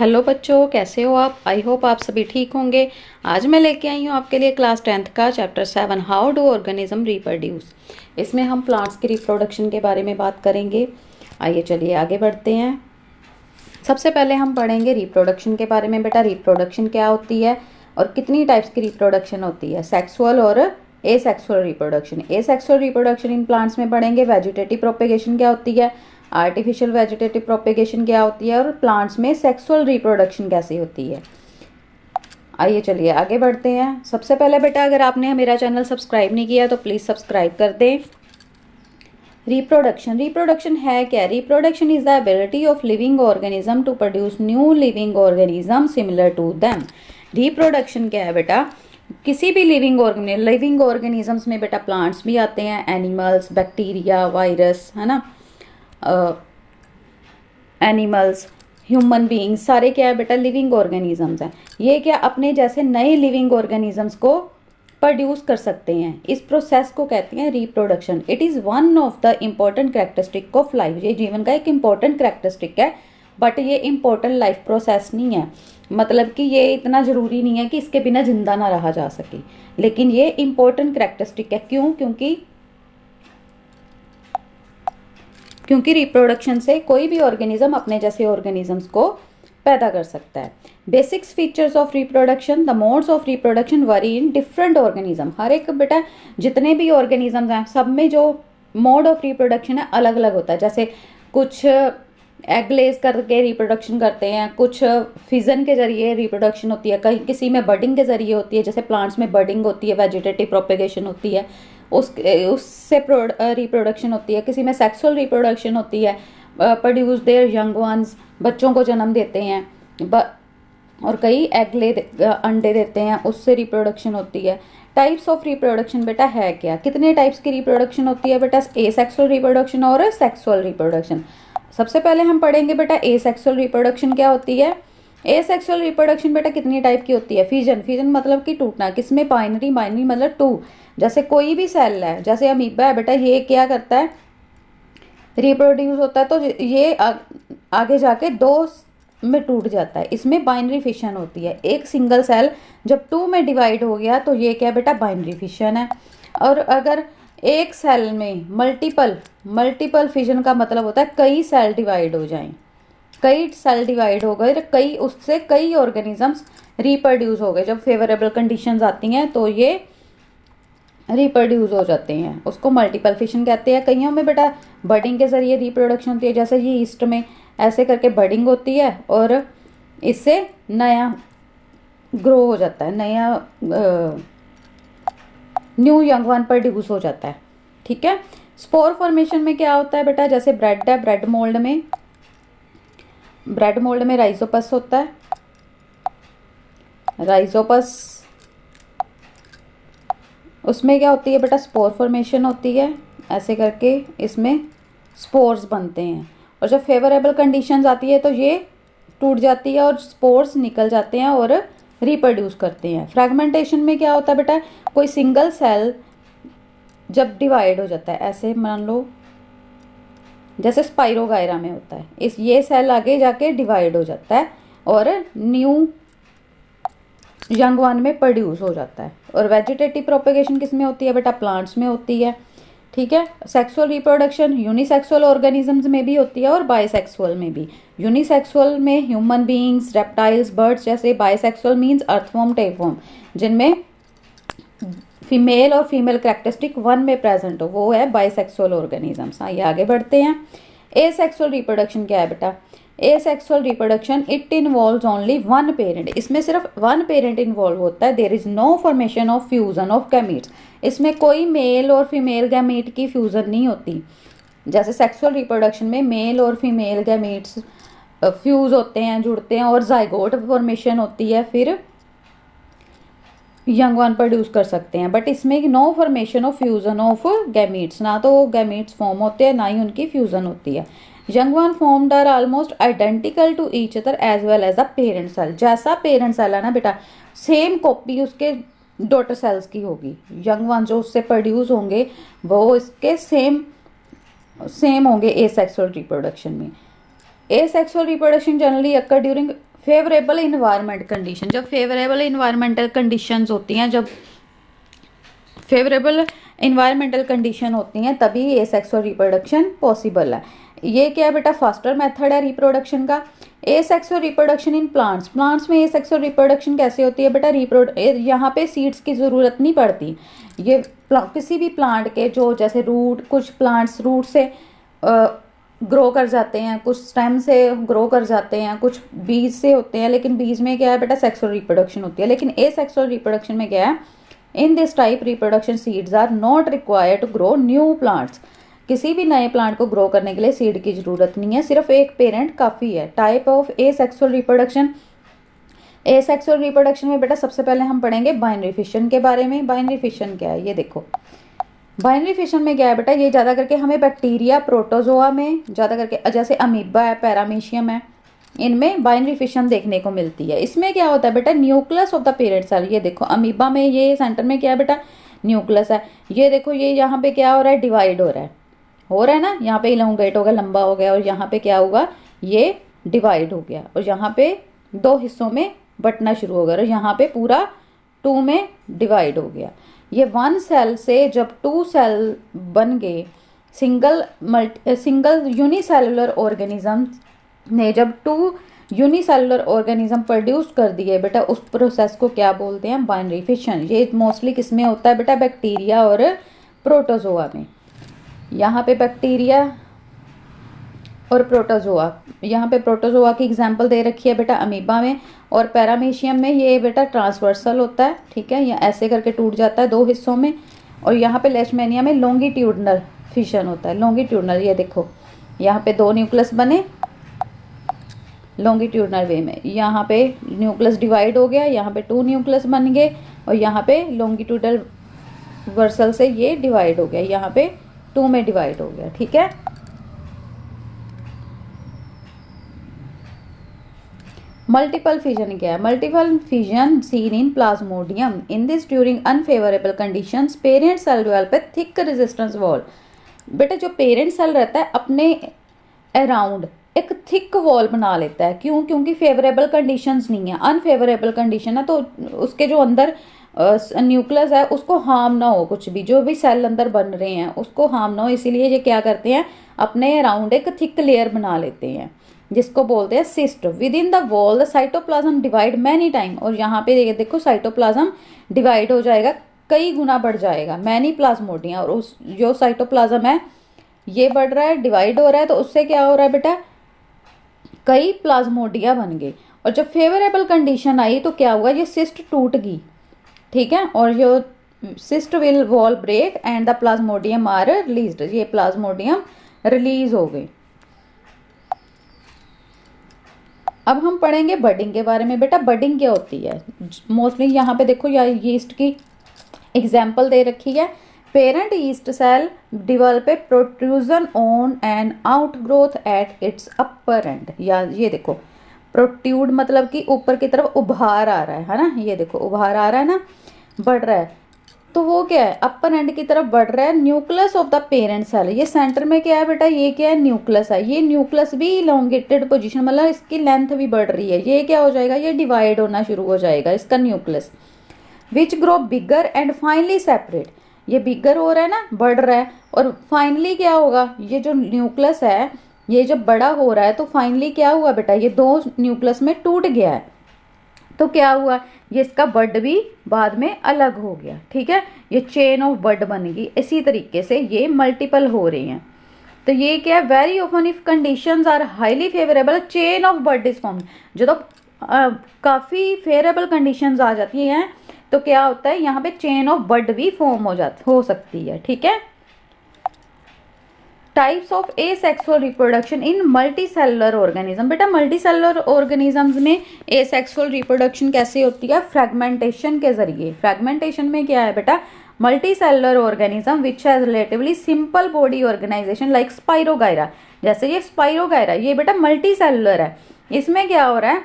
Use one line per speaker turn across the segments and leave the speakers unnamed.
Hello बच्चों, कैसे हो आप? आई होप आप सभी ठीक होंगे। आज मैं लेके आई हूँ आपके लिए क्लास 10th का chapter 7 how do organism reproduce. इसमें हम प्लांट्स के रिप्रोडक्शन के बारे में बात करेंगे। आइए चलिए आगे बढ़ते हैं। सबसे पहले हम पढ़ेंगे रिप्रोडक्शन के बारे में। बेटा, रिप्रोडक्शन क्या होती है और कितनी टाइप्स की रिप्रोडक्शन होती है? सेक्सुअल और asexual reproduction. Asexual reproduction in plants में पढ़ेंगे। वेजिटेटिव प्रोपेगेशन क्या होती है, आर्टिफिशियल वेजिटेटिव प्रोपेगेशन क्या होती है, और प्लांट्स में सेक्सुअल रिप्रोडक्शन कैसे होती है। आइए चलिए आगे बढ़ते हैं। सबसे पहले बेटा, अगर आपने मेरा चैनल सब्सक्राइब नहीं किया तो प्लीज़ सब्सक्राइब कर दें। रिप्रोडक्शन है क्या? Reproduction is the ability of living organism to produce new living organism similar to them. Reproduction क्या है बेटा? किसी भी लिविंग ऑर्गेनिजम्स में बेटा प्लांट्स भी आते हैं, एनिमल्स, बैक्टीरिया, वायरस, है ना, एनिमल्स, ह्यूमन बीइंग्स, सारे क्या है बेटा? लिविंग ऑर्गेनिजम्स हैं। ये क्या अपने जैसे नए लिविंग ऑर्गेनिजम्स को प्रोड्यूस कर सकते हैं। इस प्रोसेस को कहते हैं reproduction. It is one of the important characteristic of life. ये जीवन का एक इम्पोर्टेंट कैरेक्टरिस्टिक है, बट ये इम्पोर्टेंट लाइफ प्रोसेस नहीं है। मतलब कि ये इतना ज़रूरी नहीं है कि इसके बिना जिंदा ना रहा जा सके, लेकिन ये इम्पोर्टेंट कैरेक्टरिस्टिक है। क्यों? क्योंकि रिप्रोडक्शन से कोई भी ऑर्गेनिज्म अपने जैसे ऑर्गेनिजम्स को पैदा कर सकता है। Basics features of reproduction. The modes of reproduction vary in different organism. हर एक बेटा जितने भी ऑर्गेनिजम्स हैं सब में जो मोड ऑफ रिप्रोडक्शन है अलग अलग होता है। जैसे कुछ एग लेस करके रिप्रोडक्शन करते हैं, कुछ फिजन के जरिए रिप्रोडक्शन होती है, कहीं किसी में बर्डिंग के जरिए होती है। जैसे प्लांट्स में बर्डिंग होती है, वेजिटेटिव प्रोपेगेशन होती है, उससे रिप्रोडक्शन होती है। किसी में सेक्सुअल रिप्रोडक्शन होती है, प्रोड्यूस देयर यंग वंस, बच्चों को जन्म देते हैं, और कई अंडे देते हैं, उससे रिप्रोडक्शन होती है। टाइप्स ऑफ रिप्रोडक्शन बेटा है क्या? कितने टाइप्स की रिप्रोडक्शन होती है बेटा? एसेक्सुअल रिप्रोडक्शन और सेक्सुअल रिप्रोडक्शन। सबसे पहले हम पढ़ेंगे बेटा एसेक्सुअल रिप्रोडक्शन क्या होती है। एसेक्सुअल रिप्रोडक्शन बेटा कितनी टाइप की होती है? फिजन मतलब कि टूटना। किसमें? बाइनरी मतलब टू। जैसे कोई भी सेल है, जैसे अमीबा है बेटा, ये क्या करता है? रिप्रोड्यूस होता है, तो ये आगे जाके दो में टूट जाता है। इसमें बाइनरी फिशन होती है। एक सिंगल सेल जब टू में डिवाइड हो गया तो ये क्या बेटा? बाइनरी फिशन है। और अगर एक सेल में मल्टीपल फिशन का मतलब होता है कई सेल डिवाइड हो जाएं। कई सेल डिवाइड हो गए, कई उससे कई ऑर्गेनिजम्स रिप्रोड्यूस हो गए। जब फेवरेबल कंडीशंस आती हैं तो ये रिप्रोड्यूस हो जाते हैं, उसको मल्टीपल फिशन कहते हैं। कईयों में बेटा बर्डिंग के जरिए रिप्रोडक्शन होती है, जैसे ये ईस्ट में ऐसे करके बर्डिंग होती है और इससे नया ग्रो हो जाता है, नया न्यू यंग वन प्रोड्यूस हो जाता है। ठीक है। स्पोर फॉर्मेशन में क्या होता है बेटा? जैसे ब्रेड है, ब्रेड मोल्ड में राइजोपस होता है। राइजोपस उसमें क्या होती है बेटा? स्पोर फॉर्मेशन होती है। ऐसे करके इसमें स्पोर्स बनते हैं, और जब फेवरेबल कंडीशंस आती है तो ये टूट जाती है और स्पोर्स निकल जाते हैं और रिप्रोड्यूस करते हैं। फ्रैगमेंटेशन में क्या होता है बेटा? कोई सिंगल सेल जब डिवाइड हो जाता है, ऐसे मान लो जैसे स्पाइरोगायरा में होता है, ये सेल आगे जाके डिवाइड हो जाता है और न्यू यंग वन में प्रोड्यूस हो जाता है। और वेजिटेटिव प्रोपेगेशन किस में होती है बेटा? प्लांट्स में होती है। ठीक है। सेक्सुअल रिप्रोडक्शन यूनिसेक्सुअल ऑर्गेनिजम्स में भी होती है और बाइसेक्सुअल में भी। यूनिसेक्सुअल में ह्यूमन बीइंग्स, रेप्टाइल्स, बर्ड्स जैसे। बाइसेक्सुअल मीन्स अर्थवॉर्म, टेपवॉर्म, जिनमें फीमेल और फीमेल कैरेक्टरिस्टिक वन में प्रेजेंट हो, वो है बाइसेक्सुअल ऑर्गेनिजम्स। आइए आगे बढ़ते हैं। एसेक्सुअल रिप्रोडक्शन क्या है बेटा? Asexual reproduction it involves only one parent. इसमें सिर्फ वन पेरेंट इन्वॉल्व होता है। There is no formation of fusion of gametes. इसमें कोई मेल और फीमेल गैमीट की फ्यूजन नहीं होती। जैसे सेक्सुअल रिप्रोडक्शन में मेल और फीमेल गैमीट्स फ्यूज होते हैं, जुड़ते हैं, और जाइगोट फॉर्मेशन होती है, फिर यंग वन प्रोड्यूस कर सकते हैं। बट इसमें no formation of fusion of gametes, ना तो गैमीट्स फॉर्म होते हैं ना ही उनकी फ्यूजन होती है। Young one formed are almost identical to each other as well as the parent cell. जैसा पेरेंट सेल है ना बेटा, सेम कॉपी उसके डॉटर सेल्स की होगी। यंग वन जो उससे प्रोड्यूस होंगे वो इसके सेम होंगे एसेक्सुअल रिप्रोडक्शन में। एसेक्सुअल रिप्रोडक्शन जनरली अकर ड्यूरिंग फेवरेबल इन्वायरमेंट कंडीशन, जब फेवरेबल इन्वायरमेंटल कंडीशंस होती हैं, जब फेवरेबल इन्वायरमेंटल कंडीशन होती हैं तभी एसेक्सुअल रिप्रोडक्शन पॉसिबल है। ये क्या है बेटा, फास्टर मेथड है रिप्रोडक्शन का। Asexual reproduction in plants, plants में एसेक्सुअल रिप्रोडक्शन कैसे होती है बेटा, यहाँ पे सीड्स की ज़रूरत नहीं पड़ती। ये किसी भी प्लांट के जो जैसे रूट, कुछ प्लांट्स रूट से ग्रो कर जाते हैं, कुछ स्टेम से ग्रो कर जाते हैं, कुछ बीज से होते हैं, लेकिन बीज में क्या है बेटा, सेक्सुअल रिप्रोडक्शन होती है। लेकिन एसेक्सुअल रिप्रोडक्शन में क्या है, in this type reproduction seeds are not required to grow new plants. किसी भी नए प्लांट को ग्रो करने के लिए सीड की जरूरत नहीं है, सिर्फ एक पेरेंट काफ़ी है। Type of asexual reproduction, asexual reproduction में बेटा सबसे पहले हम पढ़ेंगे बाइनरी फिशन के बारे में। बाइनरी फिशन क्या है, ये देखो बाइनरी फिशन में क्या है बेटा, ये ज़्यादा करके हमें बैक्टीरिया, प्रोटोजोआ में ज़्यादा करके, जैसे अमीबा है, पैरामीशियम है, इनमें बाइनरी फिशन देखने को मिलती है। इसमें क्या होता है बेटा, nucleus of the parent cell. ये देखो अमीबा में ये सेंटर में क्या है बेटा, न्यूक्लियस है। ये देखो ये यहाँ पे क्या हो रहा है, डिवाइड हो रहा है ना, यहाँ पे इलोंगेट हो गया, लंबा हो गया, और यहाँ पे क्या होगा, ये डिवाइड हो गया, और यहाँ पे 2 हिस्सों में बंटना शुरू हो गया, और यहाँ पे पूरा 2 में डिवाइड हो गया। ये 1 सेल से जब 2 सेल बन गए, सिंगल यूनिसेलुलर ऑर्गेनिज्म ने जब 2 यूनिसेलुलर ऑर्गेनिज्म प्रोड्यूस कर दिए बेटा, उस प्रोसेस को क्या बोलते हैं, बाइनरी फिशन। ये मोस्टली किसमें होता है बेटा, बैक्टीरिया और प्रोटोजोआ में। यहाँ पे बैक्टीरिया और प्रोटोजोआ, यहाँ पे प्रोटोजोआ की एग्जांपल दे रखी है बेटा अमीबा में, और पैरामीशियम में ये बेटा ट्रांसवर्सल होता है, ठीक है, या ऐसे करके टूट जाता है 2 हिस्सों में। और यहाँ पे लेशमेनिया में लॉन्गिट्यूडनल फिशन होता है, लॉन्गिट्यूडनल। ये देखो यहाँ पे 2 न्यूक्लियस बने लॉन्गिट्यूडनल वे में, यहाँ पे न्यूक्लियस डिवाइड हो गया, यहाँ पे 2 न्यूक्लियस बन गए, और यहाँ पे लॉन्गिट्यूडनल वर्सल से ये डिवाइड हो गया, यहाँ पे 2 में डिवाइड हो गया, ठीक है। मल्टीपल फिजन क्या है, multiple fission seen in plasmodium. In this during unfavourable conditions parent cell develop a thick resistance wall. बेटा जो पेरेंट सेल रहता है अपने अराउंड एक थिक वॉल बना लेता है, क्यों, क्योंकि फेवरेबल कंडीशंस नहीं है, अनफेवरेबल कंडीशन है, तो उसके जो अंदर न्यूक्लियस है उसको हार्म ना हो, कुछ भी जो भी सेल अंदर बन रहे हैं उसको हार्म ना हो, इसीलिए ये क्या करते हैं, अपने अराउंड एक थिक लेयर बना लेते हैं, जिसको बोलते हैं cyst. With in the wall the cytoplasm divide many time. और यहाँ पे देखो साइटोप्लाज्म डिवाइड हो जाएगा, कई गुना बढ़ जाएगा, मैनी प्लाज्मोडिया। और उस जो साइटोप्लाज्म है ये बढ़ रहा है, डिवाइड हो रहा है, तो उससे क्या हो रहा है बेटा, कई प्लाज्मोडिया बन गए। और जब फेवरेबल कंडीशन आई तो क्या हुआ, ये सिस्ट टूट गई, ठीक है, और जो cyst will wall break and the plasmodium are released. ये प्लाज्मोडियम रिलीज हो गए। अब हम पढ़ेंगे बडिंग के बारे में। बेटा बडिंग क्या होती है, मोस्टली यहाँ पे देखो या यीस्ट की एग्जाम्पल दे रखी है। Parent yeast cell develop a protrusion on and outgrowth at its upper end. या ये देखो प्रोट्यूड मतलब कि ऊपर की तरफ उभार आ रहा है ना, ये देखो उभार आ रहा है ना, बढ़ रहा है, तो वो क्या है, अपर एंड की तरफ बढ़ रहा है। Nucleus of the parent cell, ये सेंटर में क्या है बेटा, ये क्या है, न्यूक्लियस है। ये न्यूक्लियस भी इलोंगेटेड पोजीशन, मतलब इसकी लेंथ भी बढ़ रही है, ये क्या हो जाएगा, ये डिवाइड होना शुरू हो जाएगा इसका nucleus. Which grow bigger and finally separate, ये बिगर हो रहा है ना, बढ़ रहा है, और फाइनली क्या होगा, ये जो न्यूक्लियस है ये जब बड़ा हो रहा है तो फाइनली क्या हुआ बेटा, ये 2 न्यूक्लियस में टूट गया है, तो क्या हुआ, ये इसका बड भी बाद में अलग हो गया, ठीक है, ये चेन ऑफ बड बन गई। इसी तरीके से ये मल्टीपल हो रहे हैं। तो ये क्या है, very often if conditions are highly favourable chain of bud is form. जो तो काफ़ी फेवरेबल कंडीशंस आ जाती हैं तो क्या होता है, यहाँ पे चेन ऑफ बड भी फॉर्म हो सकती है, ठीक है। Types of asexual reproduction in multicellular organism. बेटा मल्टीसेलुलर ऑर्गेनिजम्स में एसेक्सुअल रिप्रोडक्शन कैसे होती है, फ्रेगमेंटेशन के जरिए। फ्रेगमेंटेशन में क्या है बेटा, multicellular organism which has relatively simple body organisation like spirogyra. जैसे ये स्पाइरोगायरा, ये बेटा मल्टीसेलुलर है, इसमें क्या हो रहा है,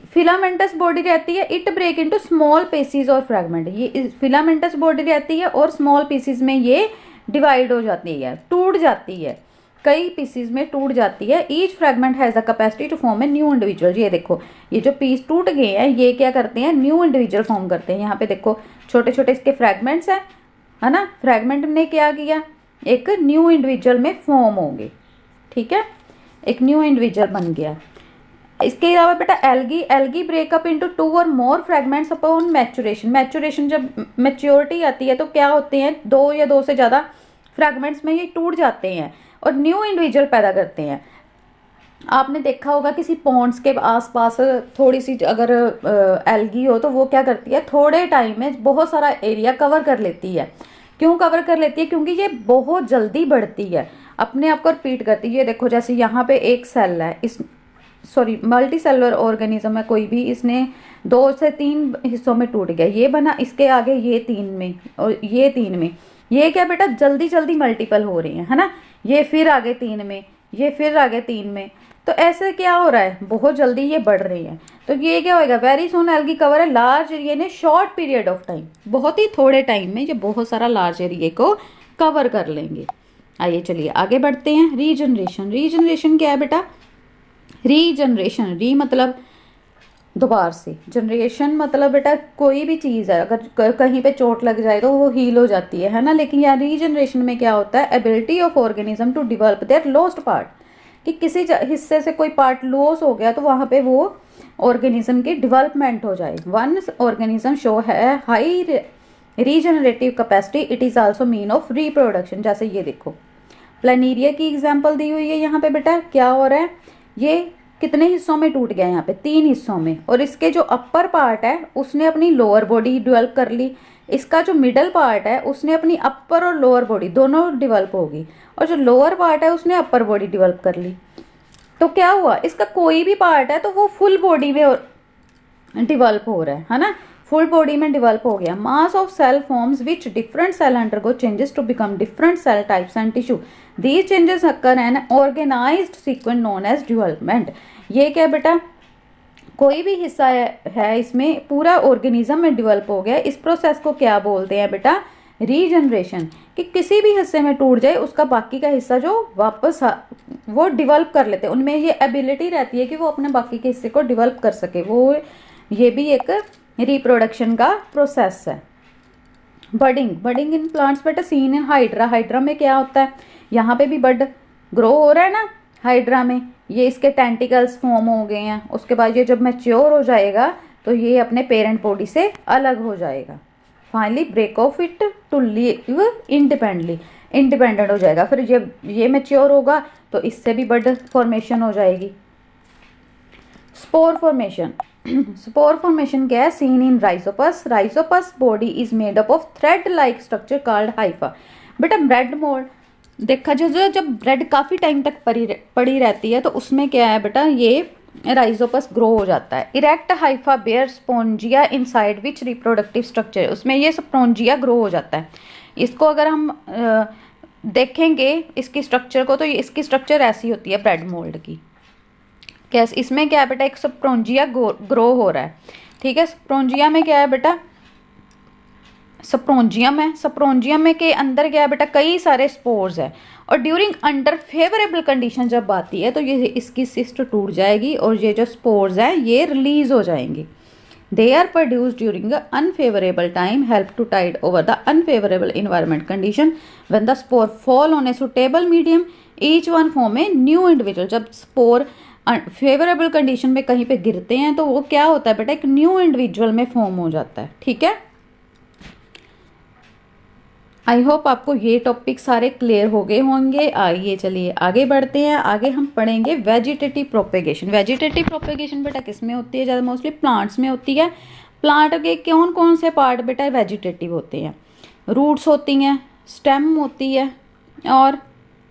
फिलामेंटस बॉडी रहती है, it break into small pieces और फ्रेगमेंट। ये फिलामेंटस बॉडी रहती है और स्मॉल पीसीज में ये डिवाइड हो जाती है, टूट जाती है, कई पीसीज में टूट जाती है। Each fragment has the capacity to form a new individual. ये देखो, ये जो पीस टूट गए हैं ये क्या करते हैं, न्यू इंडिविजुअल फॉर्म करते हैं। यहाँ पे देखो छोटे छोटे इसके फ्रेगमेंट्स हैं, है ना। फ्रेगमेंट ने क्या किया, एक न्यू इंडिविजुअल में फॉर्म होंगे, ठीक है, एक न्यू इंडिविजुअल बन गया। इसके अलावा बेटा एल्गी ब्रेकअप इनटू 2 और मोर फ्रेगमेंट्स अपॉन मैच्योरेशन। मैच्योरेशन जब मैच्योरिटी आती है तो क्या होते हैं, 2 या 2 से ज़्यादा फ्रेगमेंट्स में ये टूट जाते हैं और न्यू इंडिविजुअल पैदा करते हैं। आपने देखा होगा किसी पॉन्ड्स के आसपास थोड़ी सी अगर एल्गी हो तो वो क्या करती है, थोड़े टाइम में बहुत सारा एरिया कवर कर लेती है। क्यों कवर कर लेती है, क्योंकि ये बहुत जल्दी बढ़ती है, अपने आप को रिपीट करती है। ये देखो जैसे यहाँ पे एक सेल है, इस मल्टी सेलुलर ऑर्गेनिज्म है कोई भी, इसने 2 से 3 हिस्सों में टूट गया, ये बना, इसके आगे ये 3 में और ये 3 में। ये क्या बेटा जल्दी जल्दी मल्टीपल हो रही है ना। ये फिर आगे 3 में, ये फिर आगे 3 में, तो ऐसे क्या हो रहा है, बहुत जल्दी ये बढ़ रही है। तो ये क्या होएगा, वेरी सून एल्गी कवर है लार्ज एरिया ने शॉर्ट पीरियड ऑफ टाइम। बहुत ही थोड़े टाइम में ये बहुत सारा लार्ज एरिया को कवर कर लेंगे। आइए चलिए आगे बढ़ते हैं। रीजनरेशन। रीजनरेशन क्या है बेटा, रीजनरेशन, री मतलब दोबारा से, जनरेशन मतलब बेटा कोई भी चीज़ है अगर कहीं पे चोट लग जाए तो वो हील हो जाती है ना। लेकिन यहाँ रीजनरेशन में क्या होता है, ability of organism to develop their lost part, कि किसी हिस्से से कोई पार्ट लॉस हो गया तो वहाँ पे वो ऑर्गेनिज्म की डेवलपमेंट हो जाए। वन ऑर्गेनिज्म शो है high regenerative capacity, it is also mean of reproduction. जैसे ये देखो प्लानिरिया की एग्जाम्पल दी हुई है यहाँ पे बेटा, क्या हो रहा है, ये कितने हिस्सों में टूट गया, यहाँ पे 3 हिस्सों में, और इसके जो अपर पार्ट है उसने अपनी लोअर बॉडी डेवलप कर ली, इसका जो मिडल पार्ट है उसने अपनी अपर और लोअर बॉडी दोनों डेवलप होगी, और जो लोअर पार्ट है उसने अपर बॉडी डेवलप कर ली। तो क्या हुआ, इसका कोई भी पार्ट है तो वो फुल बॉडी में डेवलप हो रहा है ना, फुल बॉडी में डेवलप हो गया। Mass of cell forms which different cell undergo changes to become different cell types and tissue, these changes occur in organised sequence known as development. ये क्या बेटा, कोई भी हिस्सा है इसमें पूरा ऑर्गेनिज्म में डेवलप हो गया, इस प्रोसेस को क्या बोलते हैं बेटा, रीजनरेशन। कि किसी भी हिस्से में टूट जाए उसका बाकी का हिस्सा जो वापस वो डेवलप कर लेते हैं, उनमें ये एबिलिटी रहती है कि वो अपने बाकी के हिस्से को डेवलप कर सके, वो ये भी एक रिप्रोडक्शन का प्रोसेस है। बडिंग इन प्लांट्स बेटा सीन इन हाइड्रा। हाइड्रा में क्या होता है, यहाँ पे भी बड ग्रो हो रहा है ना हाइड्रा में, ये इसके टेंटिकल्स फॉर्म हो गए हैं, उसके बाद ये जब मैच्योर हो जाएगा तो ये अपने पेरेंट बॉडी से अलग हो जाएगा। Finally break off it to live independent हो जाएगा। फिर जब ये मैच्योर होगा तो इससे भी बड फॉर्मेशन हो जाएगी। Spore formation. स्पोर फॉर्मेशन क्या है, seen in Rhizopus. Rhizopus body is made up of thread like structure called Haifa. बेटा ब्रेड मोल्ड देखा जो जब ब्रेड काफ़ी टाइम तक पड़ी रहती है तो उसमें क्या है बेटा, ये राइजोपस ग्रो हो जाता है। Erect hypha bear sporangia inside which reproductive structure, उसमें ये स्पोंजिया ग्रो हो जाता है। इसको अगर हम देखेंगे इसकी स्ट्रक्चर को तो इसकी स्ट्रक्चर ऐसी होती है ब्रेड मोल्ड की। कैसे, इसमें क्या है बेटा, एक स्पोंजिया ग्रो हो रहा है, ठीक है। स्पोंजिया में क्या है बेटा, स्पोंजियम में के अंदर क्या है बेटा, कई सारे स्पोर्स है, और ड्यूरिंग अंडर फेवरेबल कंडीशन जब आती है तो ये इसकी सिस्ट टूट जाएगी और ये जो स्पोर्स हैं ये रिलीज हो जाएंगे। They are produce during unfavourable time, help to tide over the unfavourable environment condition. When the spore fall on a suitable medium each one form a new individual. जब स्पोर फेवरेबल कंडीशन में कहीं पे गिरते हैं तो वो क्या होता है बेटा, एक न्यू इंडिविजुअल में फॉर्म हो जाता है, ठीक है। आई होप आपको ये टॉपिक सारे क्लियर हो गए होंगे। आइए चलिए आगे बढ़ते हैं। आगे हम पढ़ेंगे वेजिटेटिव प्रोपेगेशन। वेजिटेटिव प्रोपेगेशन बेटा किस में होती है, ज़्यादा मोस्टली प्लांट्स में होती है। प्लांट के कौन कौन से पार्ट बेटा वेजिटेटिव होते हैं, रूट्स होती हैं, स्टेम होती है और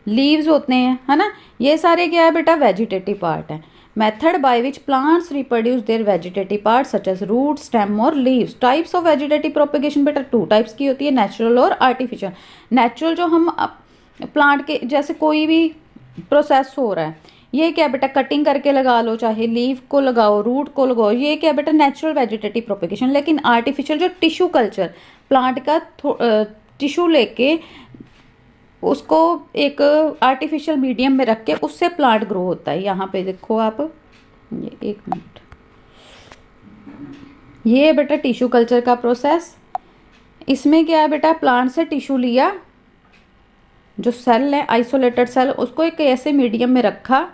लीव्स होते हैं, है ना। ये सारे क्या है बेटा वेजिटेटिव पार्ट है। Method by which plants reproduce their vegetative part such as root, stem और leaves. Types of vegetative propagation बेटा 2 टाइप्स की होती है, नेचुरल और आर्टिफिशियल। नेचुरल जो हम प्लांट के जैसे कोई भी प्रोसेस हो रहा है, ये क्या बेटा कटिंग करके लगा लो, चाहे लीव को लगाओ, रूट को लगाओ, ये क्या बेटा नेचुरल वेजिटेटिव प्रोपेगेशन। लेकिन आर्टिफिशियल जो टिश्यू कल्चर, प्लांट का टिश्यू लेके उसको एक आर्टिफिशियल मीडियम में रख के उससे प्लांट ग्रो होता है। यहाँ पे देखो आप, ये एक मिनट, ये है बेटा टिश्यू कल्चर का प्रोसेस। इसमें क्या है बेटा, प्लांट से टिश्यू लिया, जो सेल है आइसोलेटेड सेल, उसको एक ऐसे मीडियम में रखा,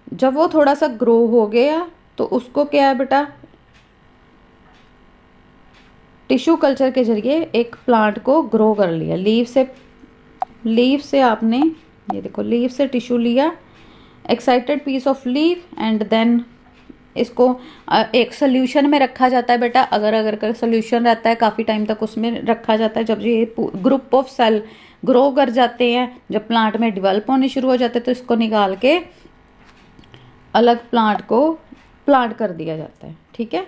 जब वो थोड़ा सा ग्रो हो गया तो उसको क्या है बेटा, टिश्यू कल्चर के जरिए एक प्लांट को ग्रो कर लिया। लीव से आपने, ये देखो, लीव से टिश्यू लिया, excited piece of leaf, and then इसको एक सोल्यूशन में रखा जाता है बेटा। अगर का सोल्यूशन रहता है काफ़ी टाइम तक उसमें रखा जाता है। जब ये ग्रुप ऑफ सेल ग्रो कर जाते हैं, जब प्लांट में डेवलप होने शुरू हो जाते हैं, तो इसको निकाल के अलग प्लांट कर दिया जाता है। ठीक है,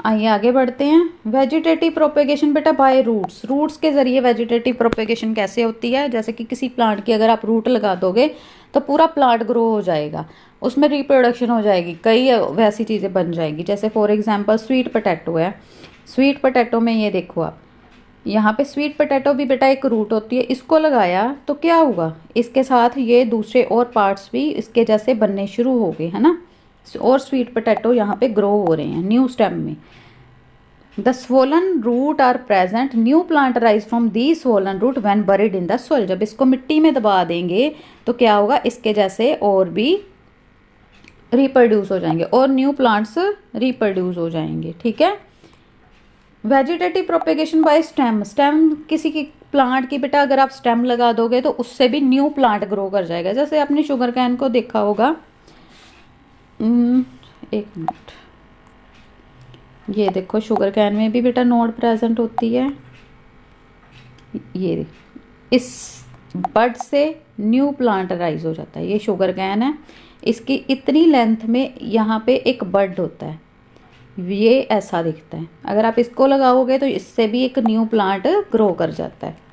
आइए आगे बढ़ते हैं। वेजिटेटिव प्रोपेगेशन बेटा बाय रूट्स के जरिए वेजिटेटिव प्रोपेगेशन कैसे होती है। जैसे कि किसी प्लांट की अगर आप रूट लगा दोगे तो पूरा प्लांट ग्रो हो जाएगा, उसमें रिप्रोडक्शन हो जाएगी, कई वैसी चीज़ें बन जाएगी। जैसे फॉर एग्जांपल स्वीट पोटैटो है। स्वीट पोटैटो में ये देखो आप, यहाँ पे स्वीट पोटैटो भी बेटा एक रूट होती है। इसको लगाया तो क्या हुआ, इसके साथ ये दूसरे और पार्ट्स भी इसके जैसे बनने शुरू हो गए, है ना, और स्वीट पोटैटो यहाँ पे ग्रो हो रहे हैं न्यू स्टेम में। The swollen root are present, new plant rise from the swollen root when buried in the soil. जब इसको मिट्टी में दबा देंगे तो क्या होगा, इसके जैसे और भी रिप्रोड्यूस हो जाएंगे और न्यू प्लांट्स रिप्रोड्यूस हो जाएंगे। ठीक है, वेजिटेटिव प्रोपेगेशन बाय स्टेम किसी की प्लांट की बेटा अगर आप स्टेम लगा दोगे तो उससे भी न्यू प्लांट ग्रो कर जाएगा। जैसे आपने शुगर कैन को देखा होगा, एक मिनट, ये देखो शुगर कैन में भी बेटा नोड प्रेजेंट होती है। ये इस बड से न्यू प्लांट राइज हो जाता है। ये शुगर कैन है, इसकी इतनी लेंथ में यहाँ पे एक बड होता है, ये ऐसा दिखता है। अगर आप इसको लगाओगे तो इससे भी एक न्यू प्लांट ग्रो कर जाता है।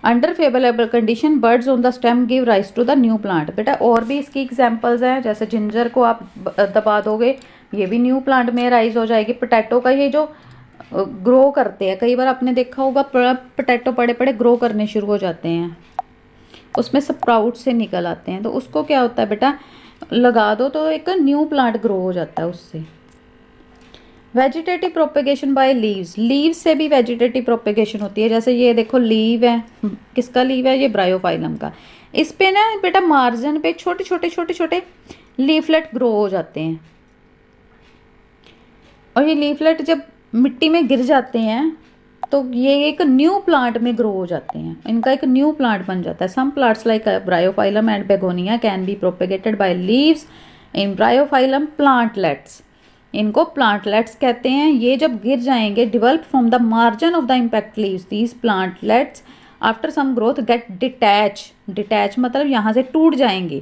Under favourable condition buds on the stem give rise to the new plant. बेटा और भी इसकी एग्जांपल्स हैं, जैसे जिंजर को आप दबा दोगे, ये भी न्यू प्लांट में राइज हो जाएगी। पोटैटो का ये जो ग्रो करते हैं, कई बार आपने देखा होगा पोटैटो बड़े बड़े ग्रो करने शुरू हो जाते हैं, उसमें स्प्राउट से निकल आते हैं, तो उसको क्या होता है बेटा, लगा दो तो एक न्यू प्लांट ग्रो हो जाता है उससे। वेजिटेटिव प्रोपेगेशन बाय लीव्स से भी वेजिटेटिव प्रोपेगेशन होती है। जैसे ये देखो लीव है, किसका लीव है, ये ब्रायोफाइलम का। इस पे ना बेटा मार्जिन पे छोटे छोटे लीफलेट ग्रो हो जाते हैं, और ये लीफलेट जब मिट्टी में गिर जाते हैं तो ये एक न्यू प्लांट में ग्रो हो जाते हैं, इनका एक न्यू प्लांट बन जाता है। Some plants like bryophyllum and begonia can be propagated by leaves in bryophyllum plantlets. इनको प्लांटलेट्स कहते हैं। ये जब गिर जाएंगे, develop from the margin of the impact leaves, these plantlets after some growth get detach मतलब यहाँ से टूट जाएंगे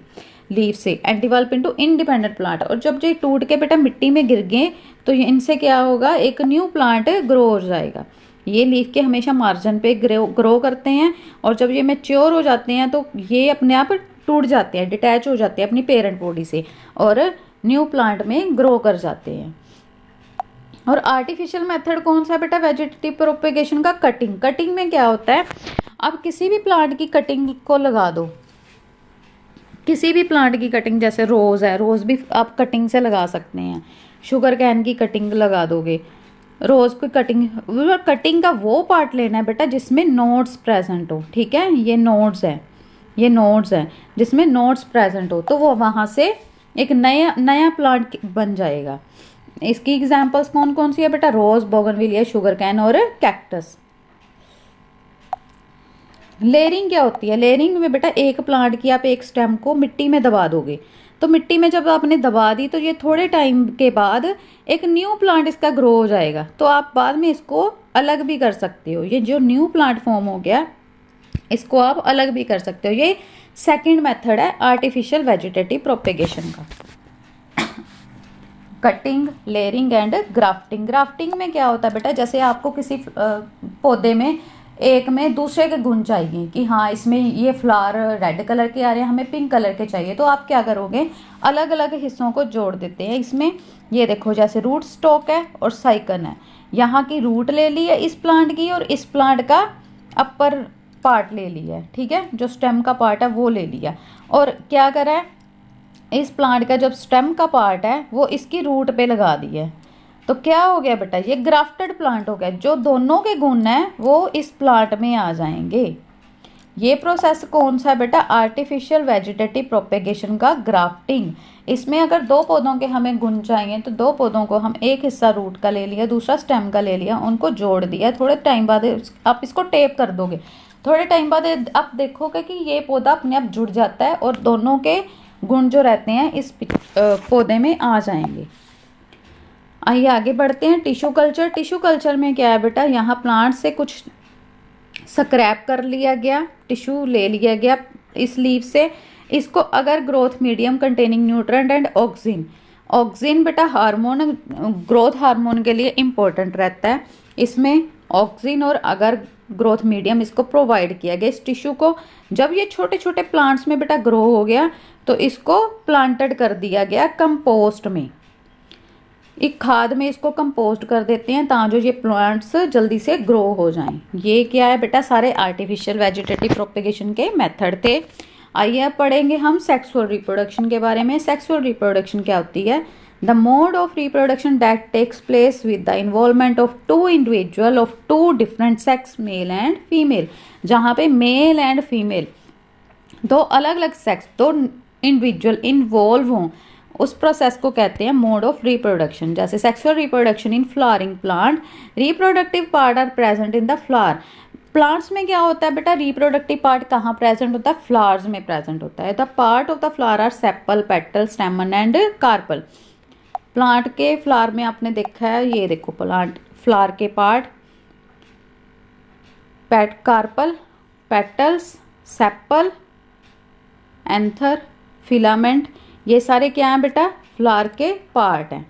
लीव से, and develop into independent plant. और जब ये टूट के बेटा मिट्टी में गिर गए तो इनसे क्या होगा, एक न्यू प्लांट ग्रो हो जाएगा। ये लीफ के हमेशा मार्जिन पे ग्रो करते हैं, और जब ये मैच्योर हो जाते हैं तो ये अपने आप टूट जाते हैं, डिटैच हो जाते हैं अपनी पेरेंट बॉडी से, और न्यू प्लांट में ग्रो कर जाते हैं। और आर्टिफिशियल मेथड कौन सा है बेटा वेजिटेटिव प्रोपेगेशन का, कटिंग में क्या होता है, आप किसी भी प्लांट की कटिंग को लगा दो, किसी भी प्लांट की कटिंग, जैसे रोज़ है, रोज़ भी आप कटिंग से लगा सकते हैं। शुगर कैन की कटिंग लगा दोगे, रोज़ की कटिंग का वो पार्ट लेना है बेटा जिसमें नोड्स प्रेजेंट हो। ठीक है, ये नोड्स हैं जिसमें नोड्स प्रेजेंट हो, तो वो वहाँ से एक नया प्लांट बन जाएगा। इसकी एग्जांपल्स कौन कौन सी है बेटा, रोज, बोगनविलिया, शुगर कैन और कैक्टस। लेयरिंग क्या होती है, लेयरिंग में बेटा एक प्लांट की आप एक स्टेम को मिट्टी में दबा दोगे, तो मिट्टी में जब आपने दबा दी तो ये थोड़े टाइम के बाद एक न्यू प्लांट इसका ग्रो हो जाएगा, तो आप बाद में इसको अलग भी कर सकते हो। ये जो न्यू प्लांट फॉर्म हो गया इसको आप अलग भी कर सकते हो। ये सेकंड मेथड है आर्टिफिशियल वेजिटेटिव प्रोपेगेशन का। Cutting, layering and grafting. Grafting में क्या होता है बेटा, जैसे आपको किसी पौधे में एक में दूसरे के गुण चाहिए कि हाँ इसमें ये फ्लावर रेड कलर के आ रहे हैं, हमें पिंक कलर के चाहिए, तो आप क्या करोगे, अलग अलग हिस्सों को जोड़ देते हैं इसमें। ये देखो जैसे रूट स्टॉक है और साइकन है, यहाँ की रूट ले ली है इस प्लांट की और इस प्लांट का अपर पार्ट ले लिया है, ठीक है, जो स्टेम का पार्ट है वो ले लिया। और क्या करा है, इस प्लांट का जब स्टेम का पार्ट है वो इसकी रूट पे लगा दिया है, तो क्या हो गया बेटा, ये ग्राफ्टेड प्लांट हो गया, जो दोनों के गुण हैं वो इस प्लांट में आ जाएंगे। ये प्रोसेस कौन सा है बेटा, आर्टिफिशियल वेजिटेटिव प्रोपेगेशन का ग्राफ्टिंग। इसमें अगर दो पौधों के हमें गुण चाहिए तो दो पौधों को हम एक हिस्सा रूट का ले लिया, दूसरा स्टेम का ले लिया, उनको जोड़ दिया, थोड़े टाइम बाद आप इसको टेप कर दोगे, थोड़े टाइम बाद आप देखोगे कि ये पौधा अपने आप जुड़ जाता है और दोनों के गुण जो रहते हैं इस पौधे में आ जाएंगे। आइए आगे बढ़ते हैं। Tissue culture. टिश्यू कल्चर में क्या है बेटा, यहाँ प्लांट से कुछ स्क्रैप कर लिया गया, टिश्यू ले लिया गया इस लीव से, इसको अगर growth medium containing nutrient and oxygen, oxygen बेटा हार्मोन, ग्रोथ हार्मोन के लिए इम्पोर्टेंट रहता है, इसमें ऑक्सीजन और अगर ग्रोथ मीडियम इसको प्रोवाइड किया गया इस टिश्यू को। जब ये छोटे छोटे प्लांट्स में बेटा ग्रो हो गया तो इसको प्लांटेड कर दिया गया कंपोस्ट में, एक खाद में इसको कंपोस्ट कर देते हैं ताकि ये प्लांट्स जल्दी से ग्रो हो जाएं। ये क्या है बेटा, सारे आर्टिफिशियल वेजिटेटिव प्रोपेगेशन के मेथड थे। आइए अब पढ़ेंगे हम सेक्सुअल रिप्रोडक्शन के बारे में। सेक्सुअल रिप्रोडक्शन क्या होती है, the mode of reproduction that takes place with the involvement of two individual of two different sex, male and female, जहाँ पे मेल एंड फीमेल दो अलग अलग सेक्स, दो इंडिविजुअल इन्वॉल्व हों, उस प्रोसेस को कहते हैं मोड ऑफ रिप्रोडक्शन। जैसे sexual reproduction in flowering plant, reproductive part are present in the flower. Plants में क्या होता है बेटा, रिप्रोडक्टिव पार्ट कहाँ प्रेजेंट होता है, फ्लावर्स में प्रेजेंट होता है। The part of the flower are sepal, petal, stamen and carpel. Plant के फ्लावर में आपने देखा है, ये देखो प्लांट फ्लावर के part, carpel, petals, sepal, anther, filament, ये सारे क्या हैं बेटा, फ्लावर के पार्ट हैं।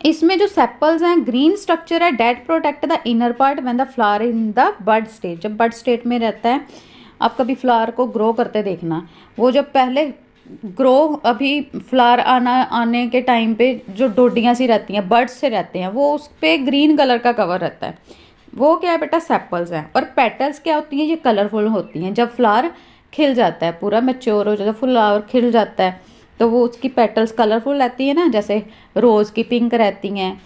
इसमें जो सेपल्स हैं, ग्रीन स्ट्रक्चर है, that protect the inner part when the flower in the bud stage, जब बड स्टेट में रहता है। आप कभी फ्लावर को ग्रो करते देखना, वो जब पहले ग्रो, अभी फ्लावर आने के टाइम पे जो डोडियाँ सी रहती हैं, बर्ड्स से रहते हैं, वो उस पर ग्रीन कलर का कवर रहता है, वो क्या है बेटा, सेपल्स हैं। और पेटल्स क्या होती हैं, ये कलरफुल होती हैं। जब फ्लावर खिल जाता है, पूरा मैच्योर हो जाता है, फ्लावर खिल जाता है, तो वो उसकी पेटल्स कलरफुल रहती है ना, जैसे रोज़ की पिंक रहती हैं,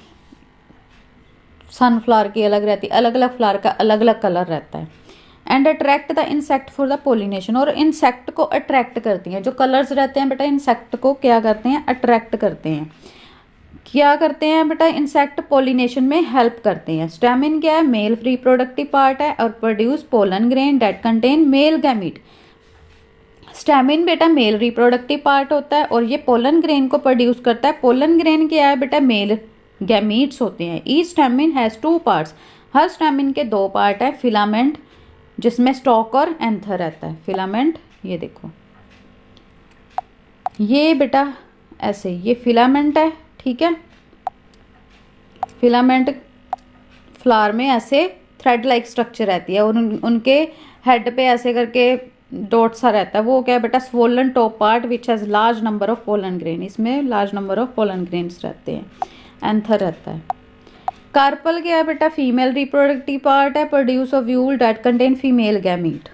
सनफ्लावर की अलग रहती है, अलग अलग फ्लावर का अलग अलग कलर रहता है। And attract the insect for the pollination, और इंसेक्ट को अट्रैक्ट करती हैं, जो कलर्स रहते हैं बेटा इंसेक्ट को क्या करते हैं, अट्रैक्ट करते हैं। क्या करते हैं बेटा, इंसेक्ट पोलिनेशन में हेल्प करते हैं। स्टेमिन क्या है, मेल रिप्रोडक्टिव पार्ट है और produce pollen grain that contain male gamete. Stamen बेटा मेल रिप्रोडक्टिव पार्ट होता है और ये पोलन ग्रेन को प्रोड्यूस करता है। पोलन ग्रेन क्या है बेटा, मेल गैमीट्स होते हैं। Each stamen has two parts, her stamen के दो पार्ट है। फिलामेंट जिसमें स्टॉक और एंथर रहता है, फिलामेंट ये देखो, ये बेटा ऐसे ये फिलामेंट है, ठीक है। फिलामेंट फ्लावर में ऐसे थ्रेड लाइक स्ट्रक्चर रहती है और उनके हेड पे ऐसे करके डॉट सा रहता है, वो क्या है बेटा, swollen top part which has large number of pollen grain, इसमें large number of pollen grains रहते हैं। एंथर रहता है। कार्पल क्या है बेटा, फीमेल रिप्रोडक्टिव पार्ट है, produce ovule that contain female gamete.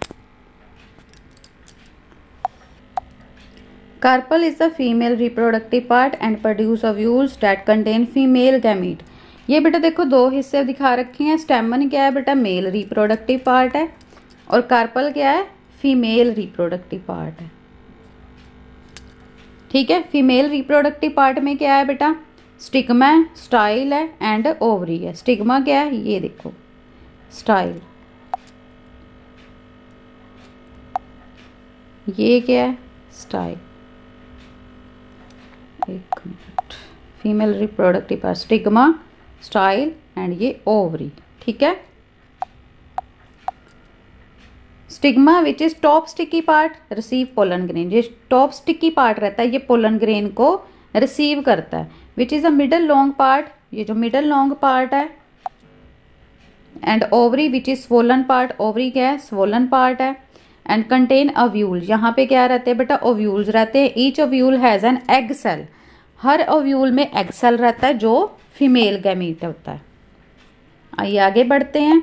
Carpel is the female reproductive part and produce ovules that contain female gamete. ये बेटा देखो दो हिस्से दिखा रखे हैं। स्टेमन क्या है बेटा, मेल रिप्रोडक्टिव पार्ट है और कार्पल क्या है, फीमेल रिप्रोडक्टिव पार्ट है, ठीक है। फीमेल रिप्रोडक्टिव पार्ट में क्या है बेटा, स्टिग्मा है, स्टाइल है एंड ओवरी है। स्टिग्मा क्या है, ये देखो स्टाइल, ये क्या है, स्टाइल। एक minute, female reproductive part stigma, style and ये ओवरी, ठीक है। Stigma which is top sticky part receive pollen grain, ये टॉप स्टिकी पार्ट रहता है, ये पोलन ग्रेन को रिसीव करता है। Which is a middle long part, ये जो मिडल लॉन्ग पार्ट है and ovary which is swollen part, ovary क्या है, स्वोलन पार्ट है। एंड कंटेन ओव्यूल, यहाँ पे क्या रहते हैं बेटा, ओव्यूल्स रहते हैं। Each ovule has an egg cell, हर ओव्यूल में एग सेल रहता है जो फीमेल गैमीट होता है। आइए आगे बढ़ते हैं।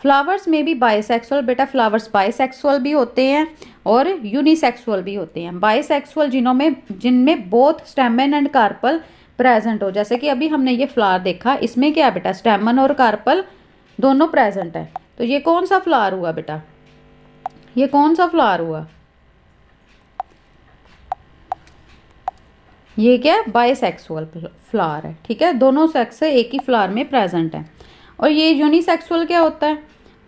फ्लावर्स में भी बाइसेक्सुअल, बेटा फ्लावर्स बाइसेक्सुअल भी होते हैं और यूनिसेक्सुअल भी होते हैं। बाइसेक्सुअल जिनमें both stamen and carpel present हो, जैसे कि अभी हमने ये फ्लावर देखा, इसमें क्या बेटा, स्टेमन और कार्पल दोनों प्रेजेंट है। तो ये कौन सा फ्लावर हुआ बेटा, ये कौन सा फ्लावर हुआ, ये क्या, बाइसेक्सुअल फ्लावर है। ठीक है, दोनों सेक्स से एक ही फ्लावर में प्रेजेंट है। और ये यूनिसेक्सुअल क्या होता है,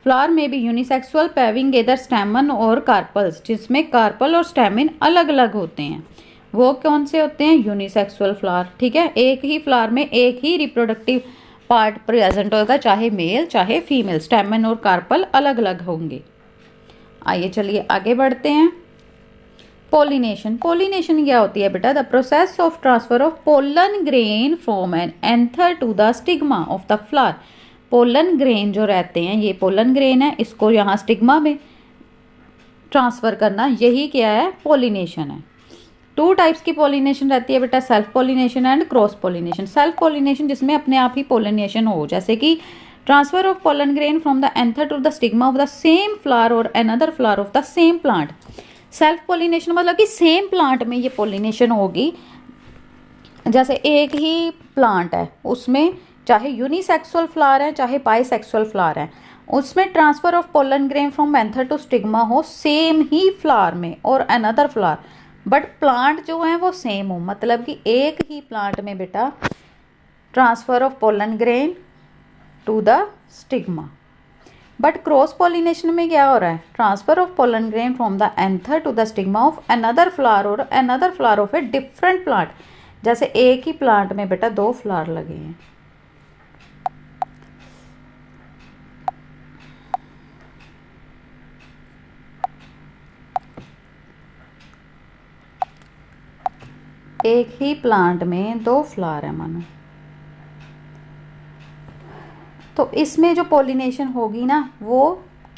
फ्लावर में भी यूनिसेक्सुअल पैविंग एदर स्टेमन और कार्पल्स, जिसमें कार्पल और स्टेमिन अलग अलग होते हैं, वो कौन से होते हैं, यूनिसेक्सुअल फ्लावर। ठीक है, एक ही फ्लावर में एक ही रिप्रोडक्टिव पार्ट प्रेजेंट होगा, चाहे मेल चाहे फीमेल, स्टेमन और कार्पल अलग अलग होंगे। आइए चलिए आगे बढ़ते हैं। पोलिनेशन, पोलिनेशन क्या होती है बेटा, the process of transfer of pollen grain from an anther to the stigma of the flower. Pollen grain जो रहते हैं, ये पोलन ग्रेन है, इसको यहाँ स्टिग्मा में ट्रांसफर करना, यही क्या है, पोलिनेशन है। टू टाइप्स की पोलिनेशन रहती है बेटा, self pollination and cross pollination. Self pollination जिसमें अपने आप ही पोलिनेशन हो, जैसे कि transfer of pollen grain from the anther to the stigma of the same flower और another flower of the same plant. Self pollination मतलब कि सेम प्लांट में ये पोलिनेशन होगी, जैसे एक ही प्लांट है उसमें चाहे यूनिसेक्सुअल फ्लावर है चाहे बाइसेक्सुअल फ्लावर है, उसमें transfer of pollen grain from anther to stigma हो सेम ही फ्लावर में और अनदर फ्लावर, बट प्लांट जो है वो सेम हो, मतलब कि एक ही प्लांट में बेटा transfer of pollen grain to the stigma. But cross pollination में क्या हो रहा है, transfer of pollen grain from the anther to the stigma of another flower और another flower of a different plant, जैसे एक ही प्लांट में बेटा दो फ्लावर लगे हैं। एक ही प्लांट में दो फ्लावर है मानो, तो इसमें जो पोलिनेशन होगी ना वो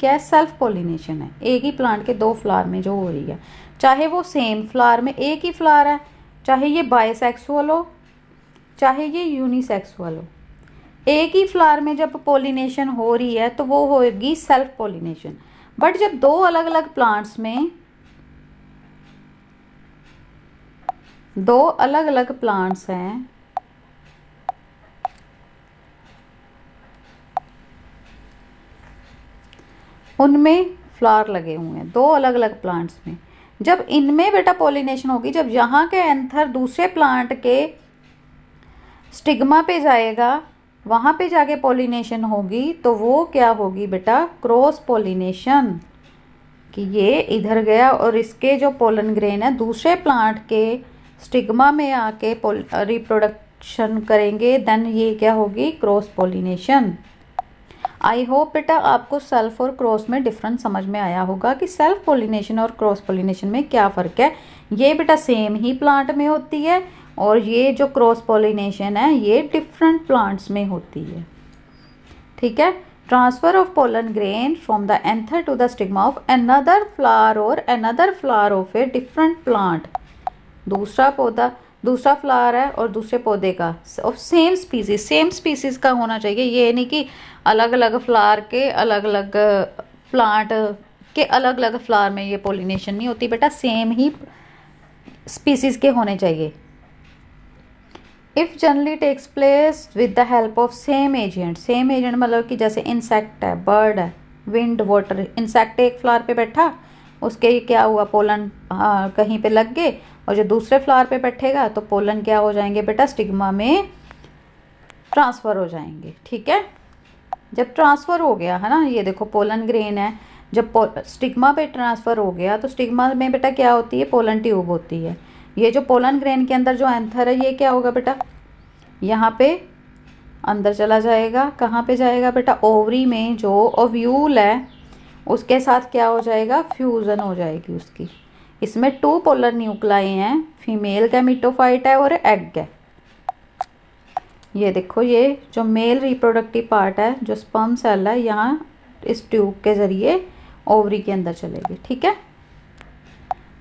क्या है, सेल्फ पोलिनेशन है, एक ही प्लांट के दो फ्लावर में जो हो रही है, चाहे वो सेम फ्लावर में एक ही फ्लावर है, चाहे ये बाइसेक्सुअल हो चाहे ये यूनिसेक्सुअल हो, एक ही फ्लावर में जब पोलिनेशन हो रही है तो वो होगी सेल्फ पोलिनेशन। बट जब दो अलग अलग प्लांट्स में, दो अलग अलग प्लांट्स हैं, उनमें फ्लावर लगे हुए हैं दो अलग अलग प्लांट्स में, जब इनमें बेटा पोलिनेशन होगी, जब यहाँ के एंथर दूसरे प्लांट के स्टिग्मा पे जाएगा, वहाँ पे जाके पोलिनेशन होगी, तो वो क्या होगी बेटा, क्रॉस पोलिनेशन, कि ये इधर गया और इसके जो पोलन ग्रेन है दूसरे प्लांट के स्टिग्मा में आके रिप्रोडक्शन करेंगे, देन ये क्या होगी, क्रॉस पोलिनेशन। आई होप बेटा आपको सेल्फ और क्रॉस में डिफरेंस समझ में आया होगा कि सेल्फ पोलिनेशन और क्रॉस पोलिनेशन में क्या फ़र्क है। ये बेटा सेम ही प्लांट में होती है और ये जो क्रॉस पोलिनेशन है ये डिफरेंट प्लांट्स में होती है। ठीक है, transfer of pollen grain from the anther to the stigma of another flower और another flower of a different plant. दूसरा पौधा, दूसरा फ्लावर है और दूसरे पौधे का of same species, same species का होना चाहिए। ये नहीं कि अलग अलग फ्लावर के अलग अलग प्लांट के अलग अलग फ्लावर में ये पोलिनेशन नहीं होती बेटा, सेम ही स्पीसीज के होने चाहिए। If generally takes place with the help of same agent, same agent मतलब कि जैसे इंसेक्ट है, बर्ड है, विंड, वाटर। इंसेक्ट एक फ्लावर पे बैठा, उसके क्या हुआ, पोलन कहीं पे लग गए, और जो दूसरे फ्लावर पे बैठेगा तो पोलन क्या हो जाएंगे बेटा, स्टिग्मा में ट्रांसफ़र हो जाएंगे। ठीक है, जब ट्रांसफ़र हो गया है ना, ये देखो पोलन ग्रेन है, जब स्टिग्मा पे ट्रांसफ़र हो गया तो स्टिग्मा में बेटा क्या होती है, पोलन ट्यूब होती है। ये जो पोलन ग्रेन के अंदर जो एंथर है ये क्या होगा बेटा, यहाँ पे अंदर चला जाएगा। कहाँ पे जाएगा बेटा, ओवरी में जो ओव्यूल है उसके साथ क्या हो जाएगा, फ्यूज़न हो जाएगी उसकी। इसमें 2 पोलर न्यूक्लाई हैं, फीमेल गैमेटोफाइट है और एग है। ये देखो, ये जो मेल रिप्रोडक्टिव पार्ट है, जो स्पर्म सेल है, यहाँ इस ट्यूब के ज़रिए ओवरी के अंदर चलेगी। ठीक है।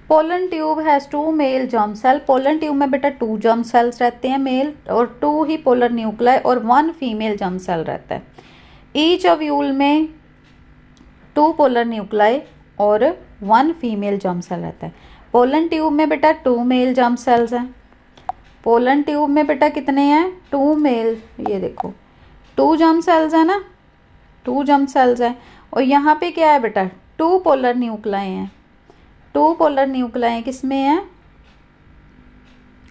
Pollen tube has 2 male germ cell. Pollen tube में बेटा 2 जर्म सेल्स रहते हैं मेल, और 2 ही पोलर न्यूक्लाई और 1 फीमेल जर्म सेल रहता है। ईच ओव्यूल में 2 पोलर न्यूक्लाई और 1 फीमेल जर्म सेल रहता है। पोलन ट्यूब में बेटा 2 मेल जर्म सेल्स हैं। पोलन ट्यूब में बेटा कितने हैं? 2 मेल, ये देखो 2 जर्म सेल्स है ना, 2 जर्म सेल्स हैं। और यहाँ पे क्या है बेटा? 2 पोलर न्यूक्लाई हैं। 2 पोलर न्यूक्लाई किस में है?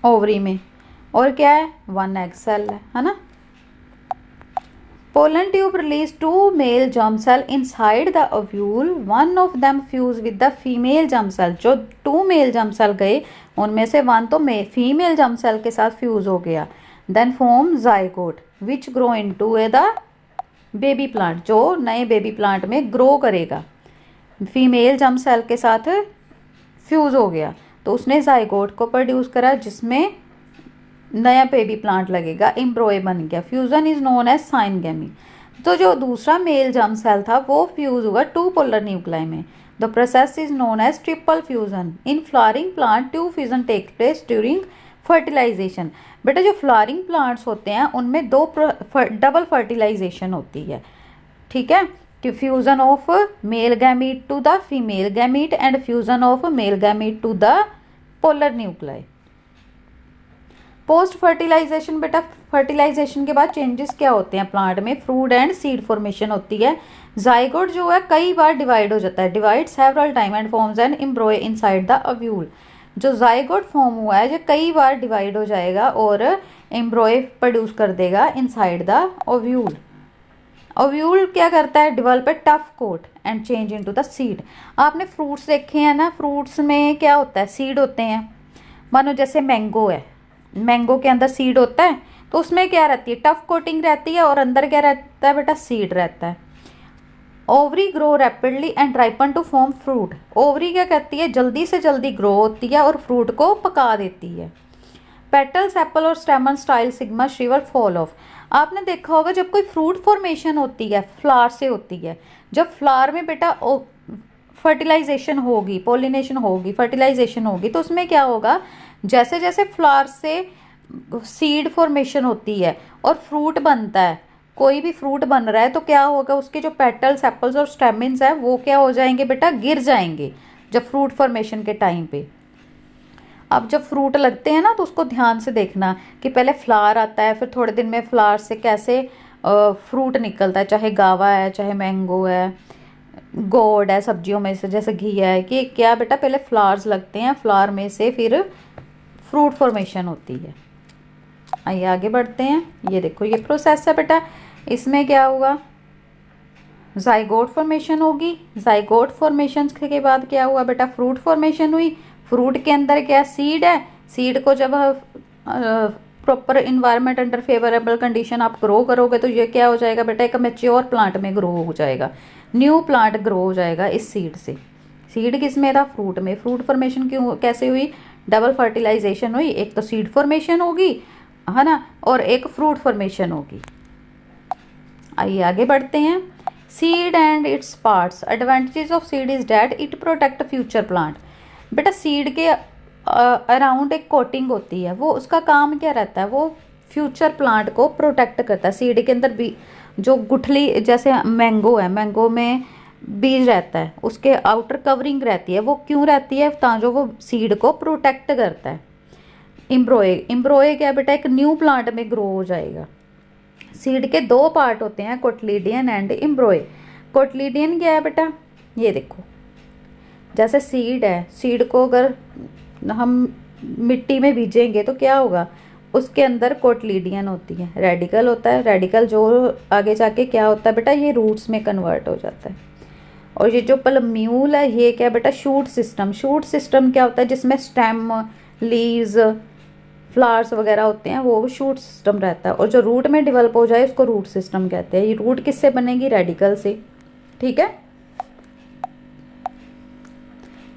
ओवरी में। और क्या है? 1 एग सेल है ना। Pollen tube release 2 male germ cell inside the ovule, one of them fuse with the female germ cell. जो 2 मेल जर्म सेल गए उनमें से 1 तो फीमेल जर्म सेल के साथ फ्यूज हो गया। Then form zygote which grow into the baby plant, जो नए बेबी प्लांट में ग्रो करेगा। फीमेल जर्म सेल के साथ फ्यूज हो गया तो उसने जाइगोट को प्रोड्यूस करा, जिसमें नया बेबी प्लांट लगेगा, एम्ब्रॉय बन गया। Fusion is known as syngamy. तो जो दूसरा मेल जर्म सेल था वो फ्यूज हुआ 2 पोलर न्यूक्लाई में। The process is known as triple fusion. In flowering plant 2 fusion take place during fertilisation. बेटा जो फ्लावरिंग प्लांट्स होते हैं उनमें 2 डबल फर्टिलाइजेशन होती है। ठीक है। Fusion of male gamete to the female gamete and fusion of male gamete to the polar nuclei. Post fertilisation, बेटा फर्टिलाइजेशन के बाद चेंजेस क्या होते हैं प्लांट में? फ्रूट एंड सीड फॉर्मेशन होती है। जाइगोट जो है कई बार डिवाइड हो जाता है, divide several time and forms an एम्ब्रॉय inside the ovule. जो जाइगोट फॉर्म हुआ है जो कई बार डिवाइड हो जाएगा और एम्ब्रॉय प्रोड्यूस कर देगा इनसाइड द ओव्यूल। ओव्यूल क्या करता है? Develop a tough coat and change into the seed. आपने फ्रूट्स देखे हैं ना, फ्रूट्स में क्या होता है? सीड होते हैं। मानो जैसे मैंगो है, मैंगो के अंदर सीड होता है तो उसमें क्या रहती है? टफ कोटिंग रहती है और अंदर क्या रहता है बेटा? सीड रहता है। Ovary grow rapidly and ripen to form fruit. Ovary क्या करती है? जल्दी से जल्दी ग्रो होती है और फ्रूट को पका देती है। पेटल्स, एप्पल और स्टेमन style sigma Shriver fall of. आपने देखा होगा जब कोई फ्रूट फॉर्मेशन होती है फ्लावर से होती है, जब फ्लावर में बेटा फर्टिलाइजेशन होगी, पोलिनेशन होगी, फर्टिलाइजेशन होगी, तो उसमें क्या होगा? जैसे जैसे फ्लावर से सीड फॉर्मेशन होती है और फ्रूट बनता है, कोई भी फ्रूट बन रहा है तो क्या होगा? उसके जो पेटल्स, एप्पल्स और स्टेमिन्स हैं वो क्या हो जाएंगे बेटा? गिर जाएंगे जब फ्रूट फॉर्मेशन के टाइम पे। अब जब फ्रूट लगते हैं ना तो उसको ध्यान से देखना कि पहले फ्लावर आता है, फिर थोड़े दिन में फ्लावर से कैसे फ्रूट निकलता है, चाहे गावा है, चाहे मैंगो है, गोड है, सब्जियों में से जैसे घी है, कि क्या बेटा पहले फ्लावर्स लगते हैं, फ्लावर में से फिर फ्रूट फॉर्मेशन होती है। आइए आगे बढ़ते हैं। ये देखो ये प्रोसेस है बेटा, इसमें क्या होगा? जाइगोट फॉर्मेशन होगी। जाइगोट फॉर्मेशन के बाद क्या हुआ बेटा? फ्रूट फॉर्मेशन हुई। फ्रूट के अंदर क्या? सीड है। सीड को जब proper environment under favourable condition आप ग्रो करोगे तो ये क्या हो जाएगा बेटा? एक मैच्योर प्लांट में ग्रो हो जाएगा, न्यू प्लांट ग्रो हो जाएगा इस सीड से। सीड किस में था? फ्रूट में। फ्रूट फॉर्मेशन क्यों कैसे हुई? डबल फर्टिलाइजेशन हुई। एक तो सीड फॉर्मेशन होगी है ना, और एक फ्रूट फॉर्मेशन होगी। आइए आगे बढ़ते हैं। Seed and its parts. Advantages of seed is that it protect future plant. बेटा सीड के अराउंड एक कोटिंग होती है, वो उसका काम क्या रहता है? वो फ्यूचर प्लांट को प्रोटेक्ट करता है। सीड के अंदर भी जो गुठली, जैसे मैंगो है, मैंगो में बीज रहता है, उसके आउटर कवरिंग रहती है, वो क्यों रहती है? ताकि वो सीड को प्रोटेक्ट करता है। एम्ब्रॉय, एम्ब्रॉय क्या बेटा? एक न्यू प्लांट में ग्रो हो जाएगा। सीड के 2 पार्ट होते हैं, कोटलीडियन एंड एम्ब्रॉय। कोटलीडियन क्या है बेटा? ये देखो, जैसे सीड है, सीड को अगर हम मिट्टी में बीजेंगे तो क्या होगा? उसके अंदर कोटलीडियन होती है, रेडिकल होता है। रेडिकल जो आगे जाके क्या होता है बेटा? ये रूट्स में कन्वर्ट हो जाता है। और ये जो प्लम्यूल है ये क्या बेटा? Shoot system. शूट सिस्टम क्या होता है? जिसमें स्टेम, लीव्स, फ्लावर्स वगैरह होते हैं, वो शूट सिस्टम रहता है। और जो रूट में डेवलप हो जाए उसको रूट सिस्टम कहते हैं। ये रूट किससे बनेगी? रेडिकल से। ठीक है।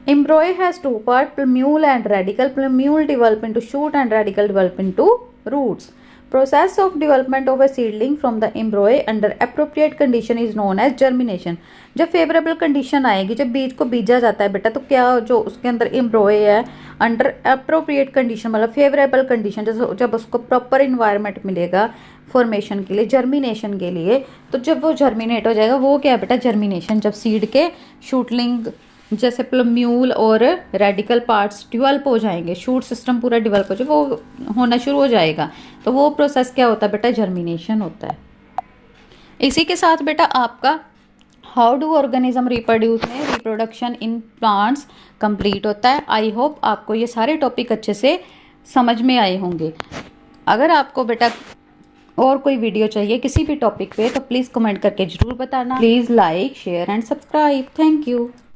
Embryo has 2 part, plumule and radicle. Plumule develop into shoot and radicle develop into roots. Process of development of a seedling from the embryo under appropriate condition is known as germination. जब favourable condition आएगी, जब बीज को बीजा जाता है बेटा, तो क्या जो उसके अंदर एम्ब्रॉय है अंडर अप्रोप्रिएट कंडीशन मतलब फेवरेबल कंडीशन, जैसे जब उसको प्रॉपर इन्वायरमेंट मिलेगा फॉर्मेशन के लिए, जर्मिनेशन के लिए, तो जब वो जर्मिनेट हो जाएगा, वो क्या है बेटा जर्मिनेशन। जब सीड के शूटलिंग जैसे प्लम्यूल और रेडिकल पार्ट्स डेवलप हो जाएंगे, शूट सिस्टम पूरा डेवलप हो जाए, वो होना शुरू हो जाएगा, तो वो प्रोसेस क्या होता है बेटा जर्मिनेशन होता है। इसी के साथ बेटा आपका हाउ डू ऑर्गेनिज्म रिप्रोड्यूस में रिप्रोडक्शन इन प्लांट्स कंप्लीट होता है। आई होप आपको ये सारे टॉपिक अच्छे से समझ में आए होंगे। अगर आपको बेटा और कोई वीडियो चाहिए किसी भी टॉपिक पे, तो प्लीज़ कमेंट करके ज़रूर बताना। Please like share and subscribe. Thank you.